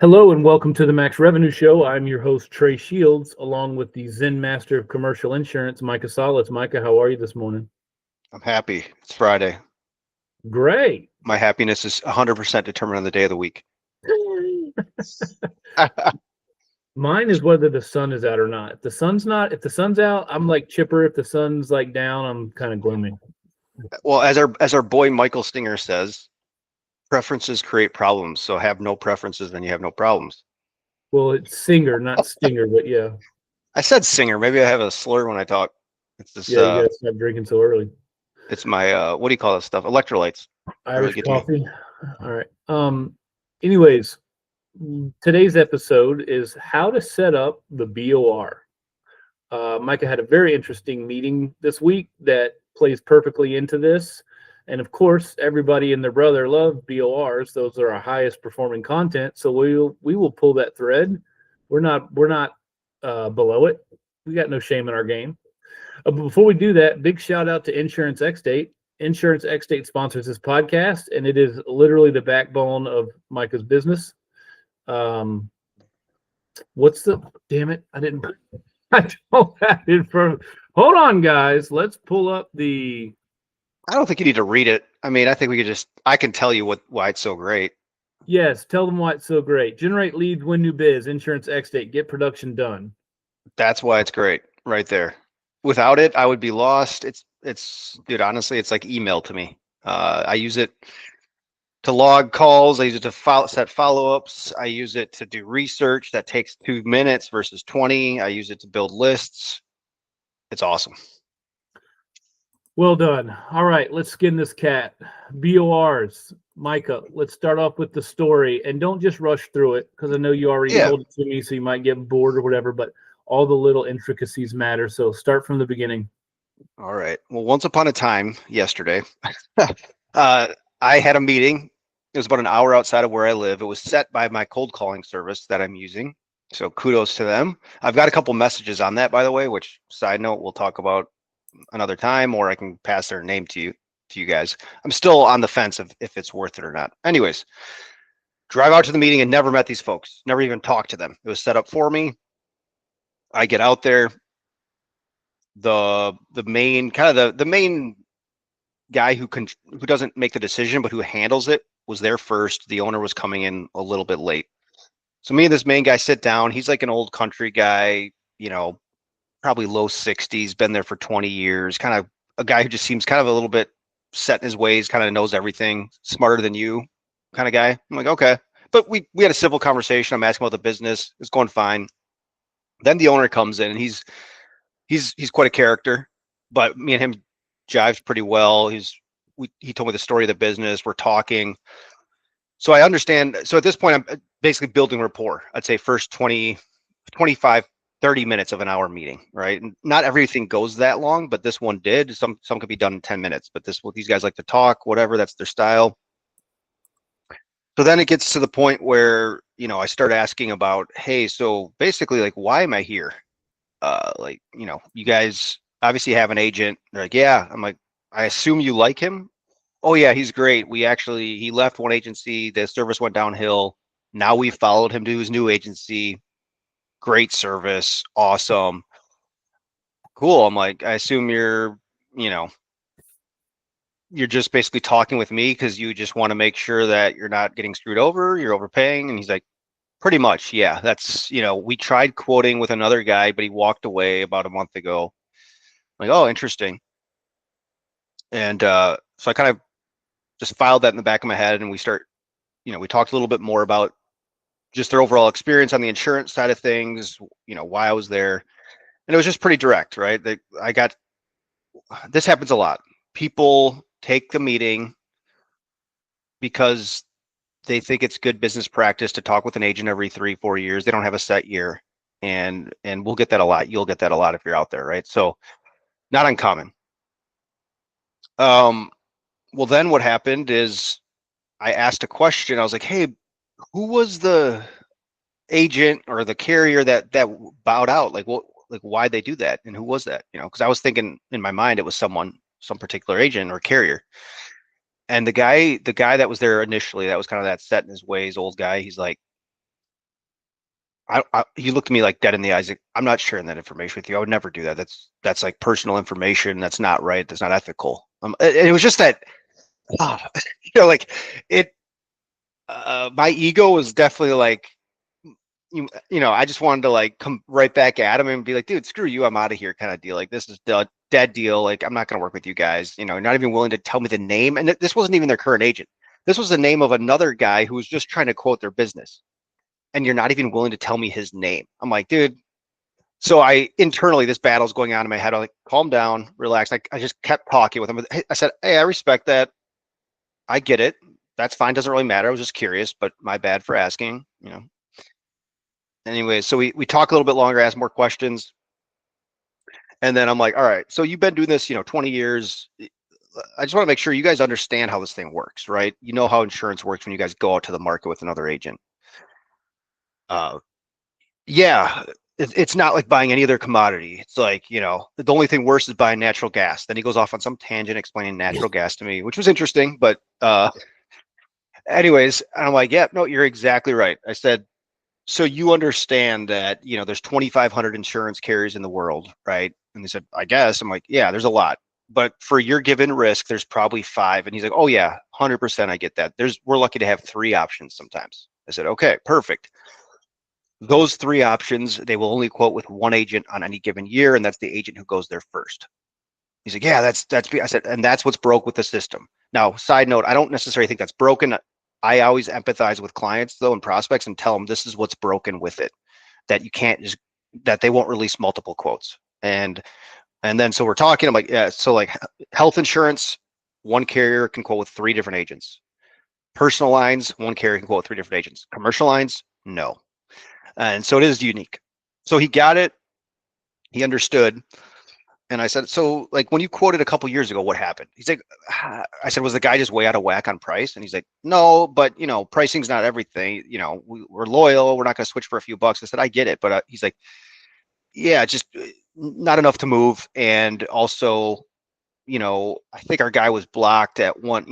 Hello and welcome to the Max Revenue Show. I'm your host, Trey Shields, along with the Zen Master of Commercial Insurance, Micah Solis. Micah, how are you this morning? I'm happy. It's Friday. Great. My happiness is 100% determined on the day of the week. Mine is whether the sun is out or not. If the sun's out, I'm like chipper. If the sun's like down, I'm kind of gloomy. Well, as our boy Michael Stinger says, preferences create problems. So have no preferences, then you have no problems. Well, it's singer, not stinger, but yeah. I said singer. Maybe I have a slur when I talk. It's this. Yeah, you gotta stop drinking so early. It's my what do you call this stuff? Electrolytes. Really Irish get to me. coffee. All right. Anyways, today's episode is how to set up the BOR. Micah had a very interesting meeting this week that plays perfectly into this. And of course, everybody and their brother love BORs. Those are our highest performing content. So we will pull that thread. We're not below it. We got no shame in our game. But before we do that, big shout out to Insurance Xdate. Insurance Xdate sponsors this podcast, and it is literally the backbone of Micah's business. What's the damn it? I don't have it for. Hold on, guys. Let's pull up the. I don't think you need to read it. I mean, I think we could just. I can tell you why it's so great. Yes, tell them why it's so great. Generate leads, win new biz. Insurance Xdate, get production done. That's why it's great, right there. Without it, I would be lost. Dude. Honestly, it's like email to me. I use it to log calls. I use it to set follow-ups. I use it to do research that takes 2 minutes versus 20. I use it to build lists. It's awesome. Well done. All right, let's skin this cat. BORs. Micah, let's start off with the story. And don't just rush through it because I know you already Yeah. told it to me, so you might get bored or whatever, but all the little intricacies matter. So start from the beginning. All right. Well, once upon a time, yesterday, I had a meeting. It was about an hour outside of where I live. It was set by my cold calling service that I'm using. So kudos to them. I've got a couple messages on that, by the way, which side note we'll talk about another time, or I can pass their name to you guys. I'm still on the fence of if it's worth it or not. Anyways, drive out to the meeting and never met these folks. Never even talked to them. It was set up for me. I get out there. The main the main guy who doesn't make the decision but who handles it was there first. The owner was coming in a little bit late. So me and this main guy sit down. He's like an old country guy, probably low 60s, been there for 20 years, kind of a guy who just seems kind of a little bit set in his ways, kind of knows everything, smarter than you kind of guy. I'm like, okay. But we had a civil conversation. I'm asking about the business. It's going fine. Then the owner comes in and he's quite a character, but me and him jives pretty well. He told me the story of the business. We're talking. So I understand. So at this point, I'm basically building rapport. I'd say first 20, 25, 30 minutes of an hour meeting, right? And not everything goes that long, but this one did. Some could be done in 10 minutes, but these guys like to talk, whatever, that's their style. So then it gets to the point where, I start asking about, hey, so basically like, why am I here? You guys obviously have an agent. They're like, yeah. I'm like, I assume you like him. Oh yeah, he's great. He left one agency, the service went downhill. Now we followed him to his new agency. Great service, awesome, cool. I'm like, I assume you know, you're just basically talking with me because you just want to make sure that you're not getting screwed over, you're overpaying. And he's like, pretty much, yeah. That's, we tried quoting with another guy, but he walked away about a month ago. I'm like, oh, interesting. And so I kind of just filed that in the back of my head, and we talked a little bit more about just their overall experience on the insurance side of things, why I was there. And it was just pretty direct, right? This happens a lot. People take the meeting because they think it's good business practice to talk with an agent every 3-4 years. They don't have a set year. And we'll get that a lot. You'll get that a lot if you're out there, right? So not uncommon. Well, then what happened is I asked a question. I was like, hey, who was the agent or the carrier that bowed out? Like, what, like, why'd they do that? And who was that? Because I was thinking in my mind it was some particular agent or carrier. And the guy that was there initially, that was kind of that set in his ways, old guy. He's like, he looked at me like dead in the eyes. Like, I'm not sharing that information with you. I would never do that. That's like personal information. That's not right. That's not ethical. And it was just that, oh, like it. My ego was definitely like, I just wanted to like come right back at him and be like, dude, screw you. I'm out of here, kind of deal. Like this is dead deal. Like I'm not gonna work with you guys. Not even willing to tell me the name. And this wasn't even their current agent. This was the name of another guy who was just trying to quote their business. And you're not even willing to tell me his name. I'm like, dude. So I internally, this battle's going on in my head. I'm like, calm down, relax. I just kept talking with him. I said, hey, I respect that. I get it. That's fine. Doesn't really matter. I was just curious, but my bad for asking. Anyway, so we talk a little bit longer, ask more questions. And then I'm like, all right, so you've been doing this, 20 years. I just want to make sure you guys understand how this thing works, right? You know how insurance works when you guys go out to the market with another agent. Yeah, it's not like buying any other commodity. It's like, the only thing worse is buying natural gas. Then he goes off on some tangent explaining natural gas to me, which was interesting. But anyways, I'm like, yeah, no, you're exactly right. I said, so you understand that, there's 2,500 insurance carriers in the world, right? And they said, I guess. I'm like, yeah, there's a lot. But for your given risk, there's probably 5. And he's like, oh, yeah, 100%. I get that. We're lucky to have 3 options sometimes. I said, okay, perfect. Those 3 options, they will only quote with 1 agent on any given year, and that's the agent who goes there first. He's like, yeah, that's. I said, and that's what's broke with the system. Now, side note, I don't necessarily think that's broken. I always empathize with clients though and prospects and tell them this is what's broken with it, that you can't just that they won't release multiple quotes. And then so we're talking. I'm like, yeah, so like health insurance, 1 carrier can quote with 3 different agents. Personal lines, 1 carrier can quote with 3 different agents. Commercial lines, no. And so it is unique. So he got it. He understood. And I said, so like when you quoted a couple years ago, what happened? He's like, I said, was the guy just way out of whack on price? And he's like, no, but pricing's not everything. We're loyal. We're not going to switch for a few bucks. I said, I get it. But he's like, yeah, just not enough to move. And also, I think our guy was blocked at one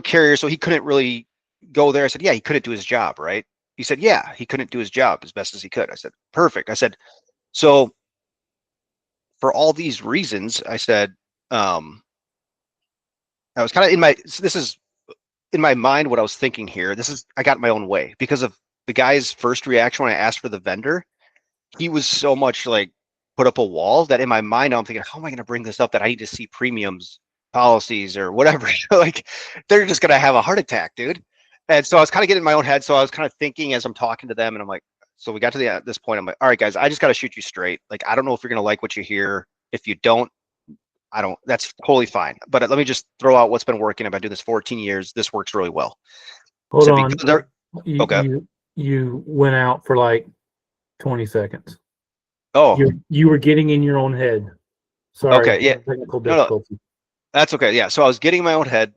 carrier. So he couldn't really go there. I said, yeah, he couldn't do his job. Right. He said, yeah, he couldn't do his job as best as he could. I said, perfect. I said, so for all these reasons, I said, I was kind of this is in my mind what I was thinking here. I got my own way because of the guy's first reaction when I asked for the vendor. He was so much like put up a wall that in my mind, I'm thinking, how am I going to bring this up that I need to see premiums, policies, or whatever? Like they're just going to have a heart attack, dude. And so I was kind of getting in my own head. So I was kind of thinking as I'm talking to them, and I'm like, so we got to this point. I'm like, all right, guys, I just got to shoot you straight. Like, I don't know if you're going to like what you hear. If you don't, that's totally fine. But let me just throw out what's been working. I've been doing this 14 years. This works really well. Hold So on. because they're You, okay. you went out for like 20 seconds. Oh, You were getting in your own head. Sorry. okay. Yeah. Technical No, no, difficulty. that's okay. Yeah. So I was getting in my own head,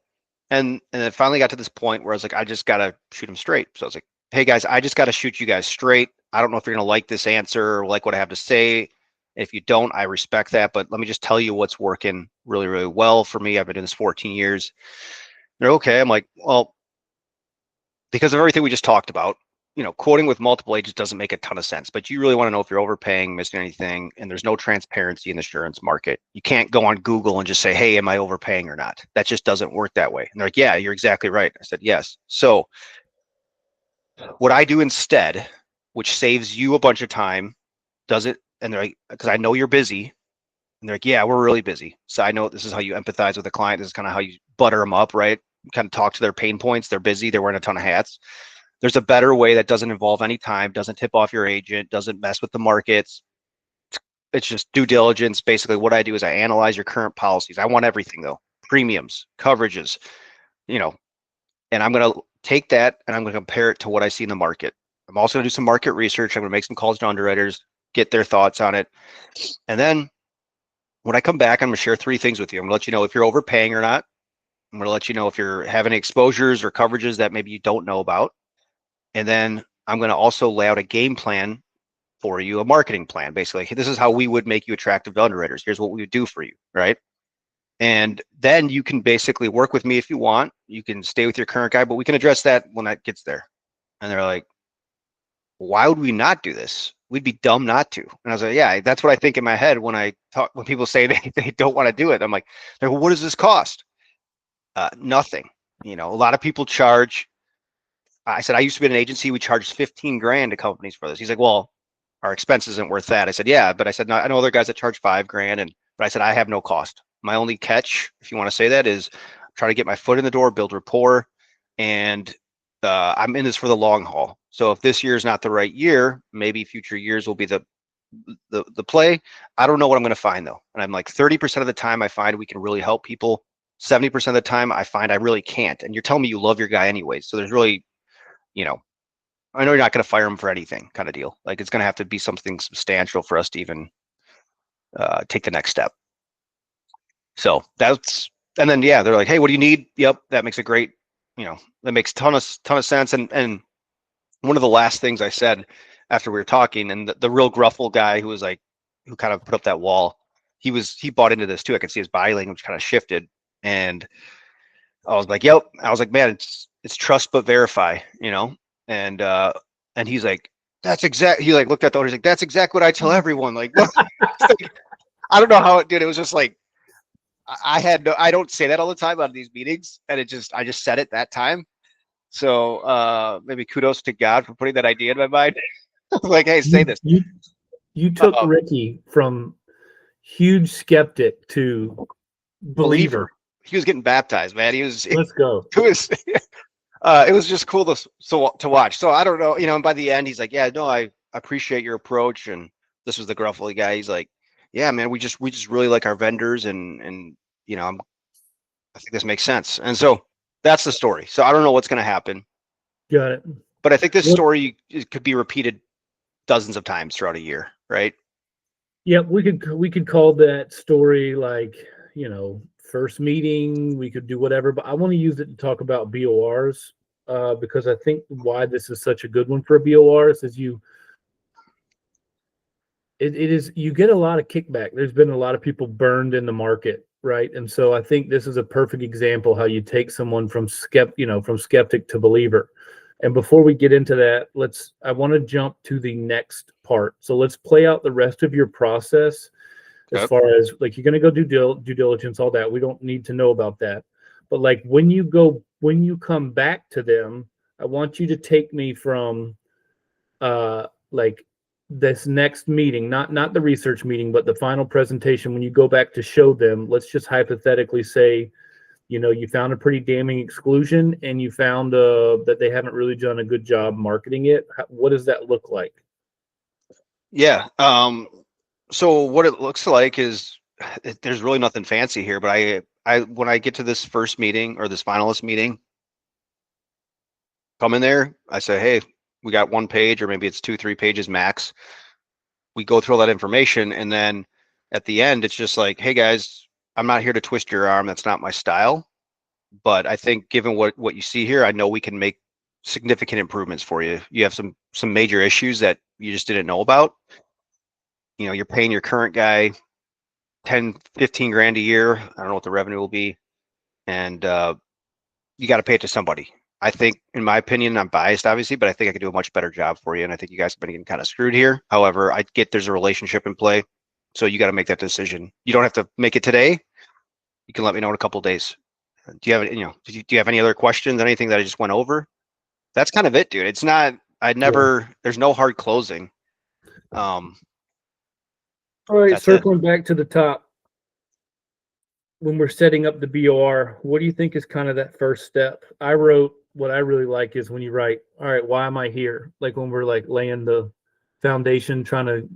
and it finally got to this point where I was like, I just gotta shoot them straight. So I was like, hey guys, I just gotta shoot you guys straight. I don't know if you're gonna like this answer or like what I have to say. If you don't, I respect that. But let me just tell you what's working really, really well for me. I've been doing this 14 years. They're okay. I'm like, well, because of everything we just talked about, quoting with multiple agents doesn't make a ton of sense, but you really want to know if you're overpaying, missing anything, and there's no transparency in the insurance market. You can't go on Google and just say, hey, am I overpaying or not? That just doesn't work that way. And they're like, yeah, you're exactly right. I said, yes. So what I do instead, which saves you a bunch of time, does it, and they're like, because I know you're busy, and they're like, yeah, we're really busy. So I know this is how you empathize with the client. This is kind of how you butter them up, right? Kind of talk to their pain points. They're busy. They're wearing a ton of hats. There's a better way that doesn't involve any time, doesn't tip off your agent, doesn't mess with the markets. It's just due diligence. Basically, what I do is I analyze your current policies. I want everything though, premiums, coverages, and I'm going to take that and I'm going to compare it to what I see in the market. I'm also going to do some market research. I'm going to make some calls to underwriters, get their thoughts on it. And then when I come back, I'm going to share 3 things with you. I'm going to let you know if you're overpaying or not. I'm going to let you know if you're having exposures or coverages that maybe you don't know about. And then I'm going to also lay out a game plan for you, a marketing plan. Basically, this is how we would make you attractive to underwriters. Here's what we would do for you, right? And then you can basically work with me if you want. You can stay with your current guy, but we can address that when that gets there. And they're like, why would we not do this? We'd be dumb not to. And I was like, yeah, that's what I think in my head when people say they don't want to do it. I'm like, well, what does this cost? Nothing. A lot of people charge. I said, I used to be in an agency. We charged 15 grand to companies for this. He's like, well, our expense isn't worth that. I said, yeah, but I said, no, I know other guys that charge 5 grand. But I said, I have no cost. My only catch, if you want to say that, is try to get my foot in the door, build rapport. And I'm in this for the long haul. So if this year is not the right year, maybe future years will be the play. I don't know what I'm going to find though. And I'm like 30% of the time I find we can really help people. 70% of the time I find I really can't. And you're telling me you love your guy anyways. So there's really, I know you're not going to fire him for anything kind of deal. Like it's going to have to be something substantial for us to even take the next step. So and then, yeah, they're like, hey, what do you need? Yep. That makes a great, that makes ton of sense. And one of the last things I said after we were talking, and the real gruffle guy who kind of put up that wall, he bought into this too. I could see his body language kind of shifted. And I was like, yep. I was like, man, it's trust but verify, and he's like, he like looked at the owner, he's like, that's exactly what I tell everyone. Like, what? I don't know how it did. It was just like, I don't say that all the time out of these meetings. And I just said it that time. So maybe kudos to God for putting that idea in my mind. Like, hey, say this. You took Ricky from huge skeptic to believer. He was getting baptized, man. Let's go. It was just cool to watch. So I don't know, and by the end, he's like, yeah, no, I appreciate your approach. And this was the gruffly guy. He's like, yeah, man, we just really like our vendors, and I think this makes sense. And so that's the story. So I don't know what's going to happen. Got it. But I think this story could be repeated dozens of times throughout a year, right? Yeah, we could call that story like, first meeting. We could do whatever, but I want to use it to talk about BORs because I think why this is such a good one for a BOR is you get a lot of kickback. There's been a lot of people burned in the market, right? And so I think this is a perfect example how you take someone from skeptic to believer. And before we get into that, I want to jump to the next part. So let's play out the rest of your process as far as like you're going to go do due diligence, all that. We don't need to know about that. But like when you come back to them, I want you to take me from like this next meeting, not the research meeting, but the final presentation. When you go back to show them, let's just hypothetically say, you found a pretty damning exclusion and you found that they haven't really done a good job marketing it. What does that look like? Yeah. So what it looks like is there's really nothing fancy here, but when I get to this first meeting or this finalist meeting, come in there, I say, hey, we got 1 page or maybe it's 2-3 pages max. We go through all that information. And then at the end, it's just like, hey guys, I'm not here to twist your arm. That's not my style. But I think given what you see here, I know we can make significant improvements for you. You have some major issues that you just didn't know about. You're paying your current guy 10-15 grand a year. I don't know what the revenue will be. And you got to pay it to somebody. I think, in my opinion, I'm biased, obviously, but I think I could do a much better job for you. And I think you guys have been getting kind of screwed here. However, I get there's a relationship in play. So you got to make that decision. You don't have to make it today. You can let me know in a couple of days. Do you have, do you have any other questions? Anything that I just went over? That's kind of it, dude. It's not, there's no hard closing. All right, circling back to the top. When we're setting up the BOR, what do you think is kind of that first step? I wrote, what I really like is when you write, all right, why am I here? Like when we're like laying the foundation, trying to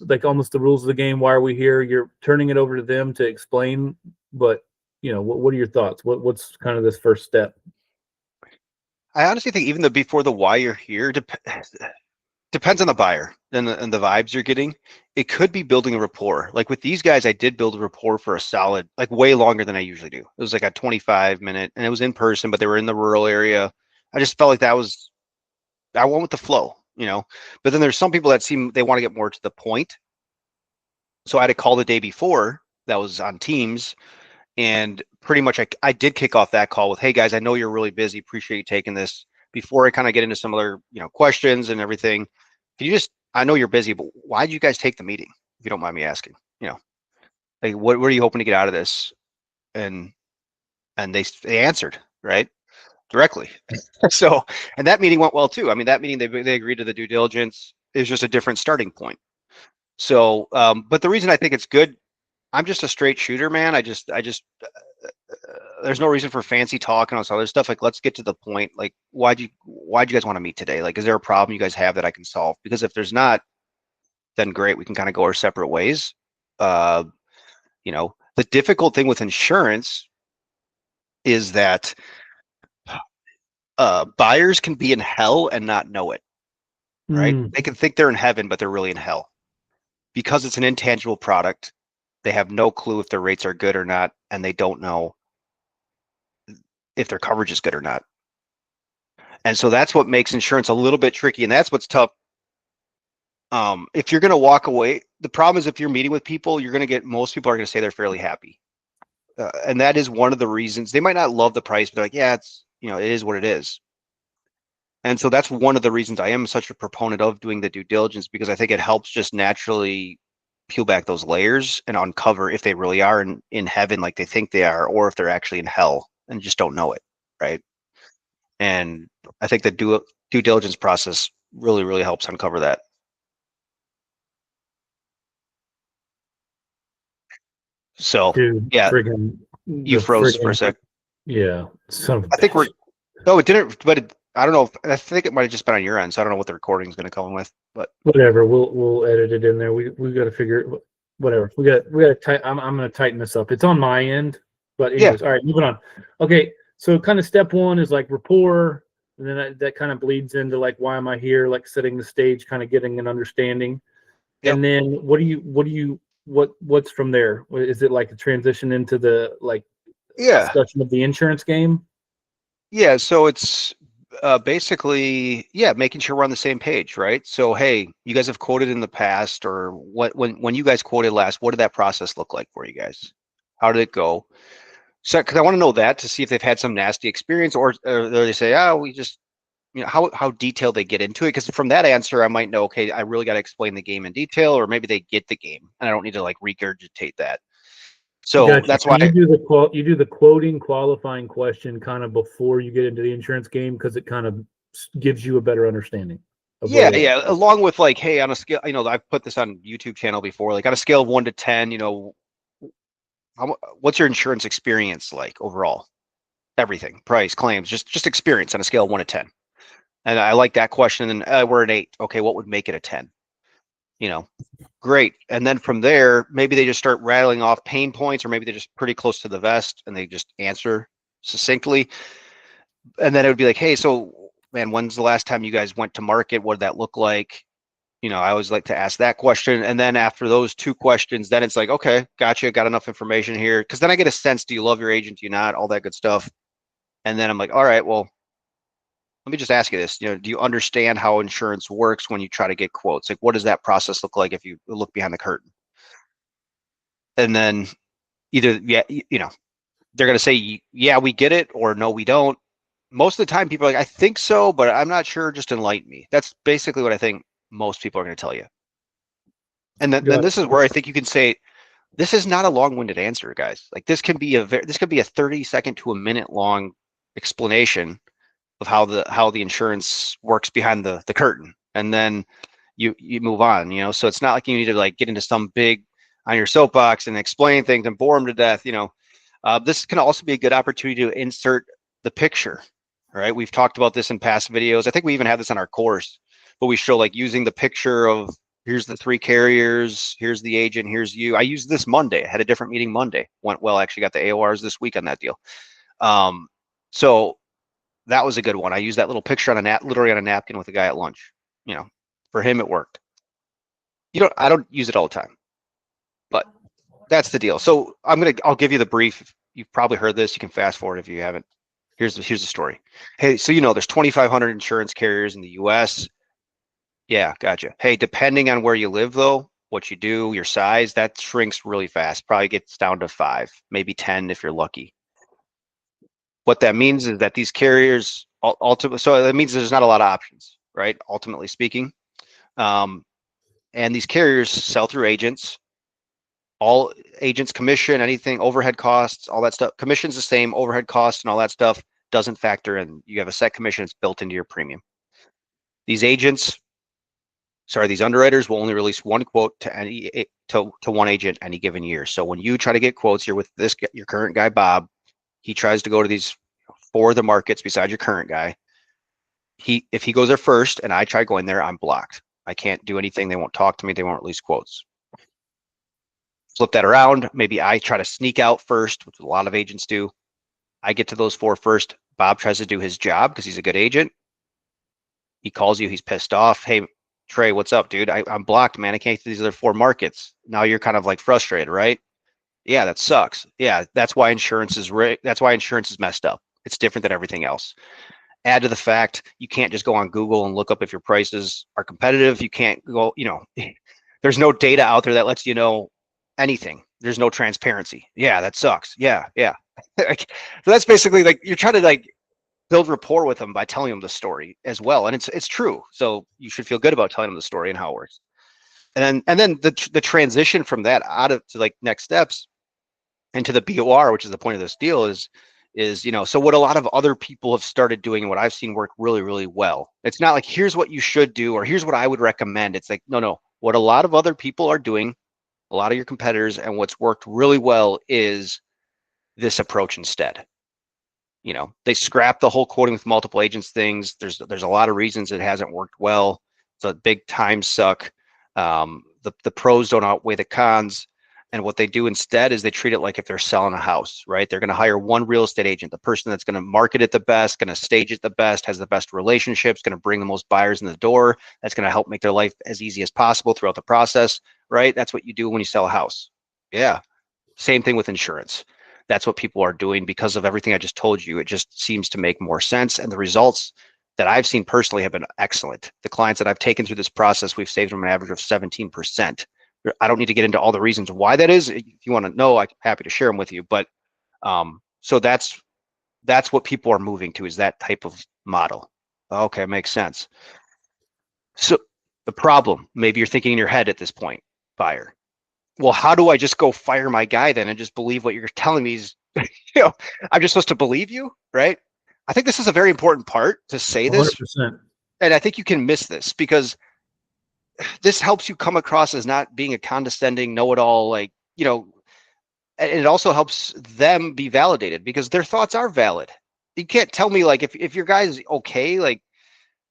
like almost the rules of the game. Why are we here? You're turning it over to them to explain, but what are your thoughts? What's kind of this first step? I honestly think even before the why you're here depends on the buyer and the vibes you're getting. It could be building a rapport. Like with these guys, I did build a rapport for a solid, like way longer than I usually do. It was like a 25-minute, and it was in person, but they were in the rural area. I just felt like I went with the flow, But then there's some people that seem they want to get more to the point. So I had a call the day before that was on Teams. And pretty much I did kick off that call with, hey guys, I know you're really busy. Appreciate you taking this. before I kind of get into some other, questions and everything, can you just, I know you're busy, but why did you guys take the meeting? If you don't mind me asking, like what are you hoping to get out of this? And they answered, right? Directly. So, and that meeting went well too. I mean, that meeting, they agreed to the due diligence. It was just a different starting point. So, but the reason I think it's good, I'm just a straight shooter, man. There's no reason for fancy talk and all this other stuff. Like, let's get to the point. Like, why'd you guys want to meet today? Like, is there a problem you guys have that I can solve? Because if there's not, then great, we can kind of go our separate ways. Uh, the difficult thing with insurance is that buyers can be in hell and not know it, right? They can think they're in heaven, but they're really in hell because it's an intangible product. They have no clue if their rates are good or not, and they don't know if their coverage is good or not. And so that's what makes insurance a little bit tricky, and that's what's tough. If you're going to walk away, the problem is if you're meeting with people, most people are going to say they're fairly happy. And that is one of the reasons. They might not love the price, but they're like, yeah, it's, it is what it is. And so that's one of the reasons I am such a proponent of doing the due diligence, because I think it helps just naturally peel back those layers and uncover if they really are in heaven like they think they are, or if they're actually in hell and just don't know it, right? And I think the due diligence process really, really helps uncover that. So, Dude, yeah, friggin' you the froze for a friggin' sec. yeah, son of a I think bitch. no, it didn't, but I don't know. I think it might have just been on your end, so I don't know what the recording is going to come with, but Whatever, we'll edit it in there. We got to figure whatever. We got to tight. I'm going to tighten this up. It's on my end, but yeah, anyways, all right, moving on. Okay, so kind of step one is like rapport, and then that kind of bleeds into like why am I here? Like setting the stage, kind of getting an understanding, yep, and then what's from there? Is it like a transition into the like yeah, discussion of the insurance game? yeah. So it's basically, yeah, making sure we're on the same page, right? So, hey, you guys have quoted in the past, or when you guys quoted last, what did that process look like for you guys? How did it go? So, because I want to know that to see if they've had some nasty experience, or they say, oh, we just, how detailed they get into it. Because from that answer, I might know, okay, I really got to explain the game in detail, or maybe they get the game and I don't need to like regurgitate that. So Gotcha. that's So why, you do the quoting qualifying question kind of before you get into the insurance game because it kind of gives you a better understanding of where yeah, they're at. yeah. Along with like, hey, on a scale, I've put this on YouTube channel before, like on a scale of 1 to 10, what's your insurance experience like overall? Everything, price, claims, just experience on a scale of 1 to 10. And I like that question. And we're an 8. Okay, what would make it a 10? Great. And then from there, maybe they just start rattling off pain points, or maybe they're just pretty close to the vest and they just answer succinctly. And then it would be like, hey, so man, when's the last time you guys went to market? What did that look like? I always like to ask that question. And then after those 2 questions, then it's like, okay, gotcha, got enough information here. Cause then I get a sense, do you love your agent? Do you not? All that good stuff. And then I'm like, all right, well, let me just ask you this. Do you understand how insurance works when you try to get quotes? Like, what does that process look like if you look behind the curtain? And then either, yeah, they're going to say, yeah, we get it, or no, we don't. Most of the time, people are like, I think so, but I'm not sure. Just enlighten me. That's basically what I think most people are going to tell you. And then Got this is where I think you can say, this is not a long-winded answer, guys. Like this can be a 30-second to a minute long explanation of how the insurance works behind the curtain, and then you move on. So it's not like you need to like get into some big on your soapbox and explain things and bore them to death. This can also be a good opportunity to insert the picture. All right, we've talked about this in past videos. I think we even have this on our course, but we show like using the picture of here's the 3 carriers, here's the agent, here's you. I used this Monday. I had a different meeting Monday. Went well. Actually got the AORs this week on that deal. So that was a good one. I used that little picture on literally on a napkin with a guy at lunch. For him it worked. I don't use it all the time, but that's the deal. So I'll give you the brief. You've probably heard this. You can fast forward if you haven't. Here's the story. Hey, so there's 2,500 insurance carriers in the U.S. Yeah, gotcha. Hey, depending on where you live, though, what you do, your size, that shrinks really fast. Probably gets down to 5, maybe 10 if you're lucky. What that means is that these carriers Ultimately, so that means there's not a lot of options, right? Ultimately speaking. And these carriers sell through agents. All agents commission, anything, overhead costs, all that stuff. Commission's the same, overhead costs and all that stuff doesn't factor in. You have a set commission, it's built into your premium. These underwriters will only release one quote to one agent any given year. So when you try to get quotes, you're with your current guy, Bob. He tries to go to these 4 of the markets besides your current guy. If he goes there first and I try going there, I'm blocked. I can't do anything. They won't talk to me. They won't release quotes. Flip that around. Maybe I try to sneak out first, which a lot of agents do. I get to those 4 first. Bob tries to do his job because he's a good agent. He calls you. He's pissed off. Hey, Trey, what's up, dude? I'm blocked, man. I can't get to these other 4 markets. Now you're kind of like frustrated, right? Yeah, that sucks. Yeah, that's why insurance is messed up. It's different than everything else. Add to the fact you can't just go on Google and look up if your prices are competitive. You can't go, there's no data out there that lets you know anything. There's no transparency. Yeah, that sucks. Yeah. So that's basically like you're trying to like build rapport with them by telling them the story as well, and it's true. So you should feel good about telling them the story and how it works. And then the transition from that out of to like next steps into the BOR, which is the point of this deal, is so what a lot of other people have started doing and what I've seen work really, really well. It's not like here's what you should do or here's what I would recommend. It's like no, what a lot of other people are doing, a lot of your competitors, and what's worked really well is this approach instead. They scrap the whole quoting with multiple agents things. There's a lot of reasons it hasn't worked well. It's a big time suck. The pros don't outweigh the cons. And what they do instead is they treat it like if they're selling a house, right? They're going to hire one real estate agent, the person that's going to market it the best, going to stage it the best, has the best relationships, going to bring the most buyers in the door. That's going to help make their life as easy as possible throughout the process, right? That's what you do when you sell a house. Yeah. Same thing with insurance. That's what people are doing because of everything I just told you. It just seems to make more sense. And the results that I've seen personally have been excellent. The clients that I've taken through this process, we've saved them an average of 17%. I don't need to get into all the reasons why that is. If you want to know, I'm happy to share them with you. But so that's what people are moving to, is that type of model. Okay, makes sense. So the problem, maybe you're thinking in your head at this point, buyer. Well, how do I just go fire my guy then and just believe what you're telling me is, I'm just supposed to believe you, right? I think this is a very important part to say this. 100%. And I think you can miss this because this helps you come across as not being a condescending know-it-all, and it also helps them be validated because their thoughts are valid. You can't tell me like if your guy's okay, like,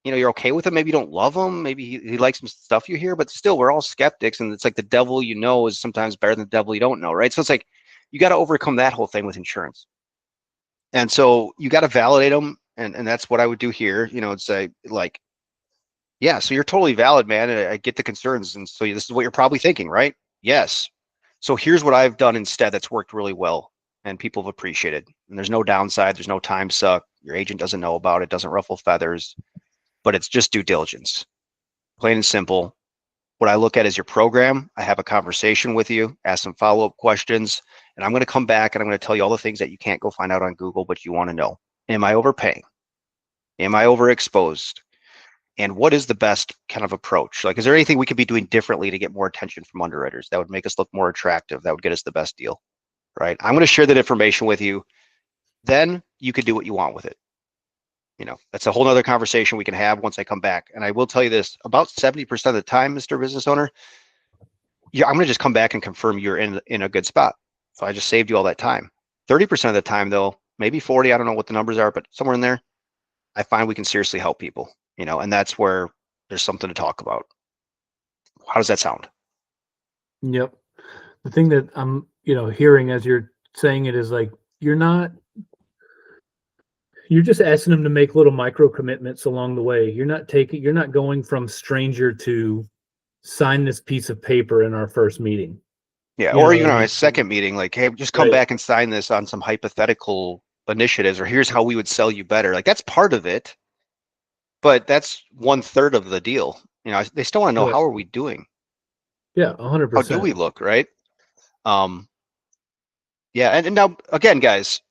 you're okay with him. Maybe you don't love him. Maybe he likes some stuff you hear, but still we're all skeptics. And it's like the devil is sometimes better than the devil you don't know, right? So it's like, you got to overcome that whole thing with insurance. And so you got to validate them. And that's what I would do here, and say like, yeah, so you're totally valid, man. And I get the concerns. And so this is what you're probably thinking, right? Yes. So here's what I've done instead that's worked really well and people have appreciated. And there's no downside. There's no time suck. Your agent doesn't know about it. Doesn't ruffle feathers, but it's just due diligence. Plain and simple. What I look at is your program. I have a conversation with you, ask some follow-up questions, and I'm going to come back and I'm going to tell you all the things that you can't go find out on Google, but you want to know. Am I overpaying? Am I overexposed? And what is the best kind of approach? Like, is there anything we could be doing differently to get more attention from underwriters that would make us look more attractive, that would get us the best deal, right? I'm going to share that information with you. Then you could do what you want with it. That's a whole nother conversation we can have once I come back. And I will tell you this, about 70% of the time, Mr. Business Owner, I'm going to just come back and confirm you're in a good spot. So I just saved you all that time. 30% of the time though, maybe 40, I don't know what the numbers are, but somewhere in there, I find we can seriously help people, and that's where there's something to talk about. How does that sound? Yep. The thing that I'm, hearing as you're saying it is like, you're just asking them to make little micro commitments along the way. You're not going from stranger to sign this piece of paper in our first meeting. Yeah. Or even on a second meeting, like, hey, just come back and sign this on some hypothetical initiatives, or here's how we would sell you better. Like, that's part of it, but that's 1/3 of the deal. They still want to know, how are we doing? Yeah, 100%. How do we look, right? Yeah. And now again, guys,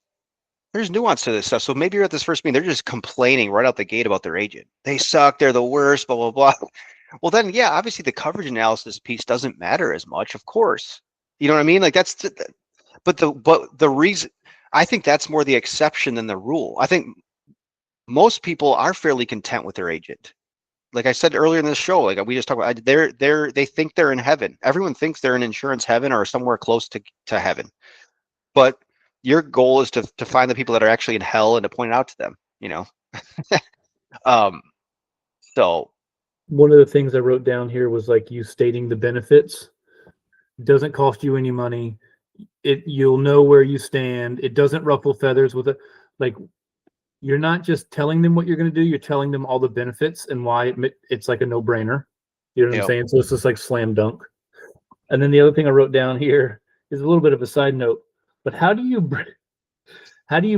there's nuance to this stuff. So maybe you're at this first meeting, they're just complaining right out the gate about their agent. They suck. They're the worst, blah, blah, blah. Well, then, yeah, obviously the coverage analysis piece doesn't matter as much, of course. You know what I mean? Like but the reason, I think that's more the exception than the rule. I think most people are fairly content with their agent. Like I said earlier in this show, like we just talked about, they think they're in heaven. Everyone thinks they're in insurance heaven or somewhere close to heaven. But your goal is to find the people that are actually in hell and to point it out to them, you know? So One of the things I wrote down here was like you stating the benefits. It doesn't cost you any money. You'll know where you stand. It doesn't ruffle feathers with it. Like, you're not just telling them what you're going to do. You're telling them all the benefits and why it's like a no-brainer. You know what I'm saying? So it's just like slam dunk. And then the other thing I wrote down here is a little bit of a side note. But how do you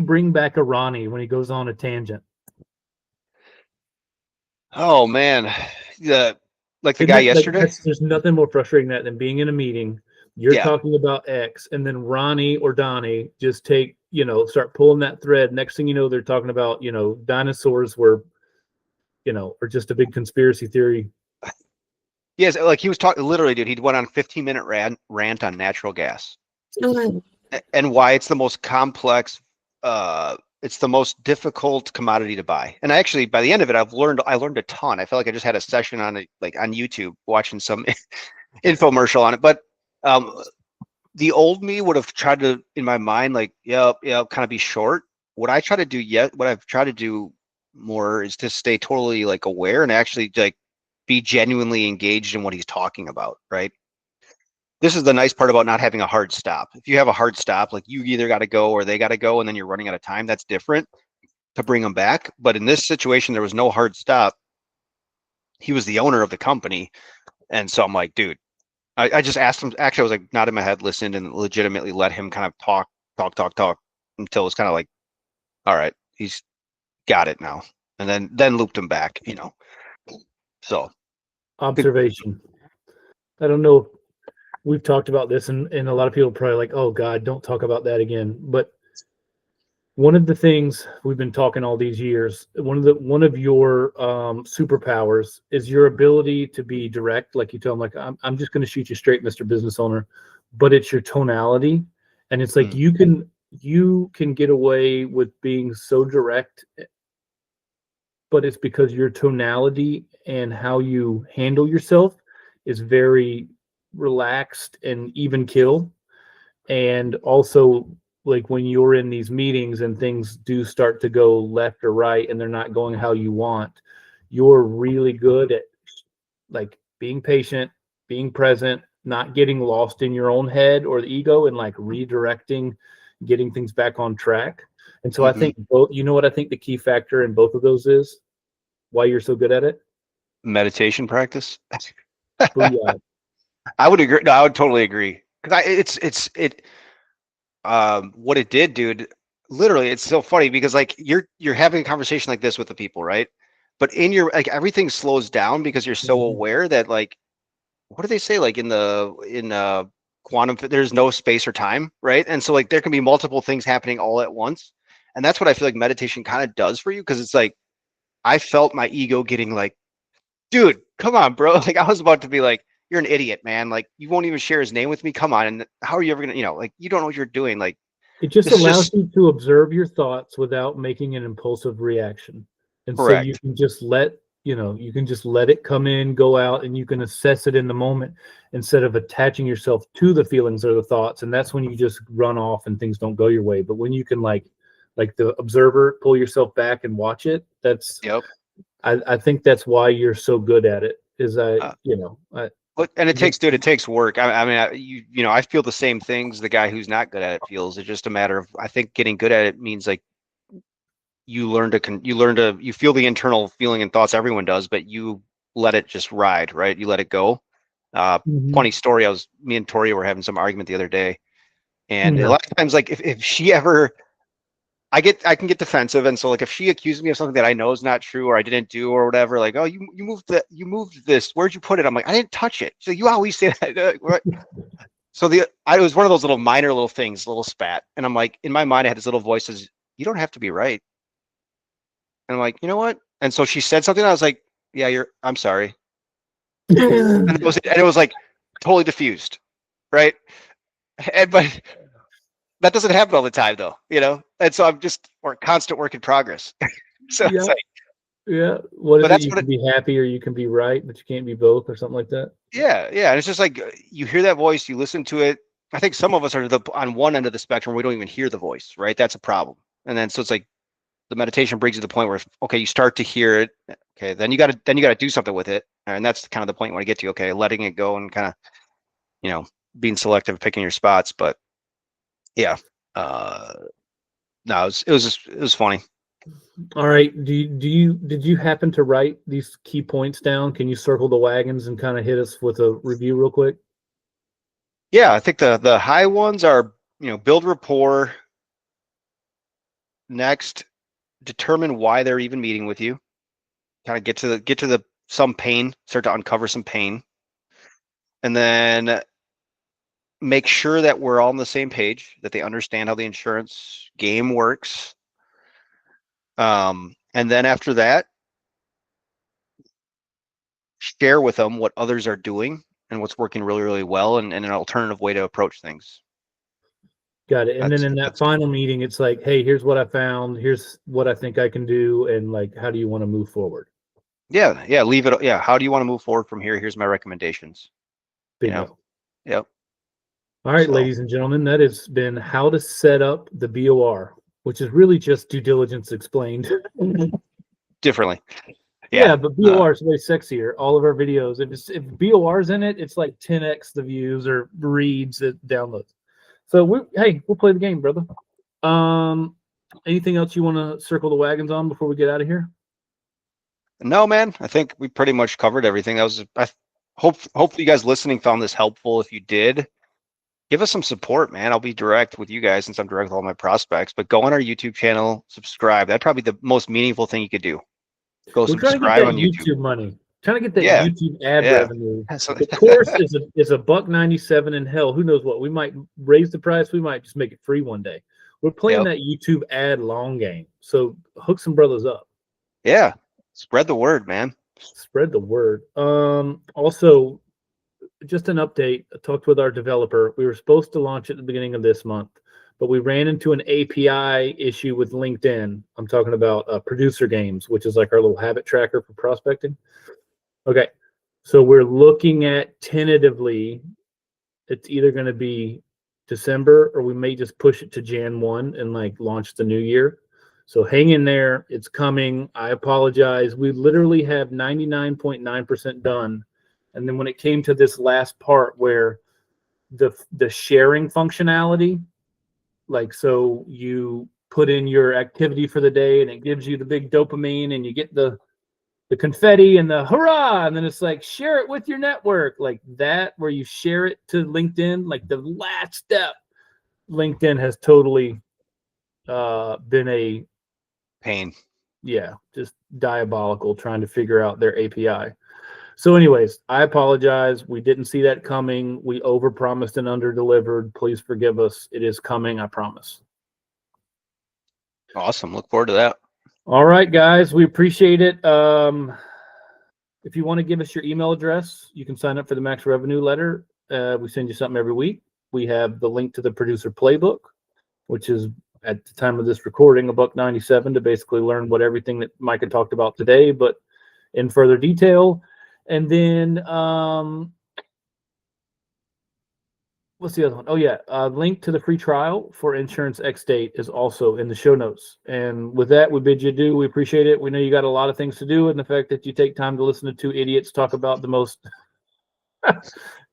bring back a Ronnie when he goes on a tangent? oh man, the guy yesterday. There's nothing more frustrating than being in a meeting. You're Yeah. talking about X, and then Ronnie or Donnie just start pulling that thread. Next thing you know, they're talking about, dinosaurs were, or just a big conspiracy theory. Yes, like he was talking literally, dude. He went on a 15-minute rant on natural gas and why it's the most complex, it's the most difficult commodity to buy. And actually, by the end of it, I learned a ton. I felt like I just had a session on it, like on YouTube, watching some infomercial on it. But the old me would have tried to, in my mind, like, kind of be short. What I've tried to do more is to stay totally like aware and actually like be genuinely engaged in what he's talking about, right? This is the nice part about not having a hard stop. If you have a hard stop, like you either got to go or they got to go, and then you're running out of time, that's different to bring them back. But in this situation, there was no hard stop. He was the owner of the company. And so I'm like, dude, I just asked him, actually, I was like nodding my head, listened, and legitimately let him kind of talk until it's kind of like, all right, he's got it now. And then looped him back, So Observation. I don't know if we've talked about this, and a lot of people are probably like, oh God, don't talk about that again. But one of the things we've been talking all these years, one of your superpowers is your ability to be direct. Like you tell them, like, I'm just going to shoot you straight, Mr. Business Owner. But it's your tonality, and it's like you can get away with being so direct, but it's because your tonality and how you handle yourself is very relaxed and even kill. And also, like when you're in these meetings and things do start to go left or right and they're not going how you want, you're really good at like being patient, being present, not getting lost in your own head or the ego, and like redirecting, getting things back on track. And so I think both, what I think the key factor in both of those is why you're so good at it? meditation practice. Booyah. I would agree. No, I would totally agree. Because what it did, dude, literally, it's so funny because like you're having a conversation like this with the people, right? But in your, like, everything slows down because you're so aware that, like, what do they say? Like in quantum, there's no space or time, right? And so like there can be multiple things happening all at once. And that's what I feel like meditation kind of does for you. Because it's like, I felt my ego getting like, dude, come on, bro. Like I was about to be like, you're an idiot, man. Like you won't even share his name with me. Come on. And how are you ever gonna, like you don't know what you're doing. Like it just allows you to observe your thoughts without making an impulsive reaction. And correct. so you can just let it come in, go out, and you can assess it in the moment instead of attaching yourself to the feelings or the thoughts. And that's when you just run off and things don't go your way. But when you can like the observer, pull yourself back and watch it, that's, Yep. I think that's why you're so good at it is and it takes work. I mean, I feel the same things the guy who's not good at it feels. It's just a matter of, I think getting good at it means like you feel the internal feeling and thoughts everyone does, but you let it just ride, right? You let it go. Funny story. Me and Tori were having some argument the other day, and a lot of times, like if she ever, I can get defensive, and so like if she accuses me of something that I know is not true or I didn't do or whatever, like, oh, you moved this, where'd you put it? I'm like, I didn't touch it. So you always say that. So it was one of those little minor little things, little spat, and I'm like, in my mind, I had this little voice says, you don't have to be right. And I'm like, you know what? And so she said something. I was like, yeah, I'm sorry. And it was like totally diffused, right? But that doesn't happen all the time, though, And so I'm just constant work in progress. So Yeah. it's like, yeah. What but is it? that's You what can be happy or you can be right, but you can't be both or something like that. yeah. And it's just like you hear that voice, you listen to it. I think some of us are on one end of the spectrum. We don't even hear the voice, right? That's a problem. And then so it's like the meditation brings you to the point where okay, you start to hear it. Okay, then you got to do something with it, and that's kind of the point you want to get to. Okay, letting it go and kind of being selective, picking your spots. But yeah, no, it was funny. All right. Did you happen to write these key points down? Can you circle the wagons and kind of hit us with a review real quick? Yeah, I think the high ones are build rapport. Next, determine why they're even meeting with you. Kind of get to the some pain, start to uncover some pain, and then make sure that we're all on the same page, that they understand how the insurance game works. And then after that, share with them what others are doing and what's working really, really well, and an alternative way to approach things. Got it. And then in that final meeting, it's like, hey, here's what I found. Here's what I think I can do. And like, how do you want to move forward? Yeah. Leave it. Yeah. How do you want to move forward from here? Here's my recommendations. Bingo. Yep. All right, ladies and gentlemen, that has been how to set up the BOR, which is really just due diligence explained differently. Yeah, but BOR is way sexier. All of our videos, if BOR is in it, it's like 10x the views or reads, it downloads. So we'll play the game, brother. Anything else you want to circle the wagons on before we get out of here? No, man. I think we pretty much covered everything. Hopefully you guys listening found this helpful. If you did, give us some support, man. I'll be direct with you guys since I'm direct with all my prospects. But go on our YouTube channel, subscribe. That'd probably be the most meaningful thing you could do. Go subscribe on YouTube. Money. Trying to get that YouTube ad revenue. So, the course is a $197 in hell. Who knows what? We might raise the price. We might just make it free one day. We're playing that YouTube ad long game. So hook some brothers up. Yeah. Spread the word, man. Spread the word. Also, just an update. I talked with our developer. We were supposed to launch at the beginning of this month, but we ran into an API issue with LinkedIn. I'm talking about Producer Games, which is like our little habit tracker for prospecting. Okay, so we're looking at tentatively, it's either going to be December or we may just push it to Jan 1 and like launch the new year. So hang in there. It's coming. I apologize. We literally have 99.9% done. And then when it came to this last part where the sharing functionality, like, so you put in your activity for the day and it gives you the big dopamine and you get the confetti and the hurrah, and then it's like share it with your network, like that, where you share it to LinkedIn, like the last step. LinkedIn has totally been a pain. Yeah, just diabolical trying to figure out their API. So anyways, I apologize. We didn't see that coming. We overpromised and underdelivered. Please forgive us. It is coming, I promise. Awesome. Look forward to that. All right, guys. We appreciate it. If you want to give us your email address, you can sign up for the Max Revenue Letter. We send you something every week. We have the link to the Producer Playbook, which is at the time of this recording $197 to basically learn what everything that Micah talked about today, but in further detail. And then what's the other one? Oh yeah, link to the free trial for Insurance Xdate is also in the show notes. And with that, we bid you adieu. We appreciate it. We know you got a lot of things to do, and the fact that you take time to listen to two idiots talk about the most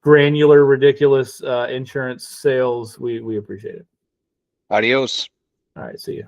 granular, ridiculous insurance sales, we appreciate it. Adios. All right, see you.